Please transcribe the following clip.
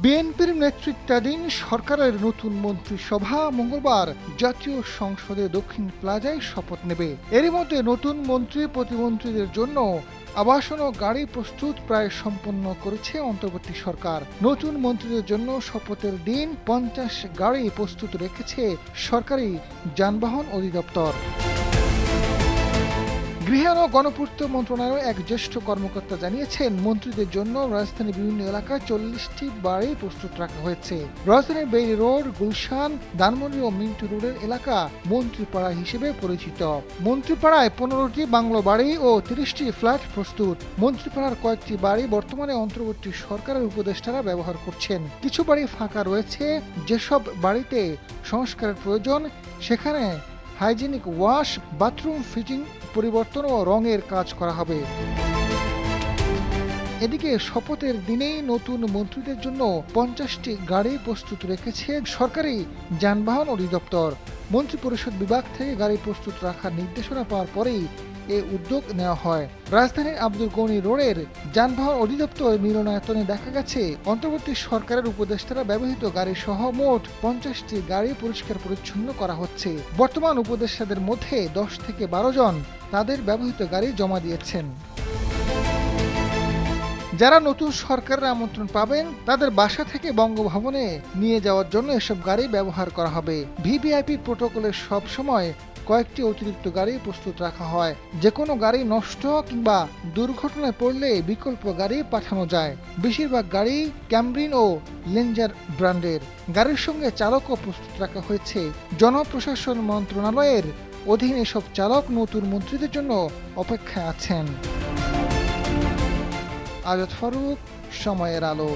বিএনপির নেতৃত্বাধীন সরকারের নতুন মন্ত্রিসভা মঙ্গলবার জাতীয় সংসদে দক্ষিণ প্লাজায় শপথ নেবে। এরই মধ্যে নতুন মন্ত্রী প্রতিমন্ত্রীদের জন্য আবাসন ও গাড়ি প্রস্তুত প্রায় সম্পন্ন করেছে অন্তর্বর্তী সরকার। নতুন মন্ত্রীদের জন্য শপথের দিন 50 গাড়ি প্রস্তুত রেখেছে সরকারি যানবাহন অধিদপ্তর। গৃহায়ন ও গণপূর্ত মন্ত্রণালয়ের এক জ্যেষ্ঠ কর্মকর্তা জানিয়েছেন, মন্ত্রীদের জন্য রাজধানীর বিভিন্ন এলাকায় 40টি বাড়ি প্রস্তুত রাখা হয়েছে। রাজধানীর বেইলি রোড, গুলশান, ধানমন্ডি ও মিন্টু রোডের এলাকা মন্ত্রীপাড়া হিসেবে পরিচিত। মন্ত্রীপাড়ায় 15টি বাংলো বাড়ি ও 30টি ফ্ল্যাট প্রস্তুত। মন্ত্রীপাড়ার কয়েকটি বাড়ি বর্তমানে অন্তর্বর্তী সরকারের উপদেষ্টারা ব্যবহার করছেন। কিছু বাড়ি ফাঁকা রয়েছে। যেসব বাড়িতে সংস্কারের প্রয়োজন সেখানে হাইজেনিক ওয়াশ, বাথরুম ফিটিং পরিবর্তন ও রঙের কাজ করা হবে। এদিকে শপথের দিনেই নতুন মন্ত্রীদের জন্য 50টি গাড়ি প্রস্তুত রেখেছে সরকারি যানবাহন অধিদপ্তর। মন্ত্রিপরিষদ বিভাগ থেকে গাড়ি প্রস্তুত রাখার নির্দেশনা পাওয়ার পরেই এ উদ্যোগ নেওয়া হয়। রাজধানীর আব্দুল গনি রোডের যানবাহন অধিদপ্তর মিলনায়তনে দেখা গেছে, অন্তর্বর্তী সরকারের উপদেষ্টারা ব্যবহৃত গাড়ি সহ মোট 50টি গাড়ি পরিষ্কার পরিচ্ছন্ন করা হচ্ছে। বর্তমান উপদেষ্টাদের মধ্যে 10 থেকে 12 জন তাদের ব্যবহৃত গাড়ি জমা দিয়েছেন। যারা নতুন সরকারের আমন্ত্রণ পাবেন তাদের বাসা থেকে বঙ্গভবনে নিয়ে যাওয়ার জন্য এসব গাড়ি ব্যবহার করা হবে। ভিভিআইপি প্রোটোকলের সব সময় কয়েকটি অতিরিক্ত গাড়ি প্রস্তুত রাখা হয়। যে কোনো গাড়ি নষ্ট কিংবা দুর্ঘটনায় পড়লে বিকল্প গাড়ি পাঠানো যায়। বেশিরভাগ গাড়ি ক্যামরিন ও লেঞ্জার ব্র্যান্ডের। গাড়ির সঙ্গে চালকও প্রস্তুত রাখা হয়েছে। জনপ্রশাসন মন্ত্রণালয়ের অধীনে এসব চালক নতুন মন্ত্রীদের জন্য অপেক্ষায় আছেন। আজাদ ফারুক, সময়ের আলো।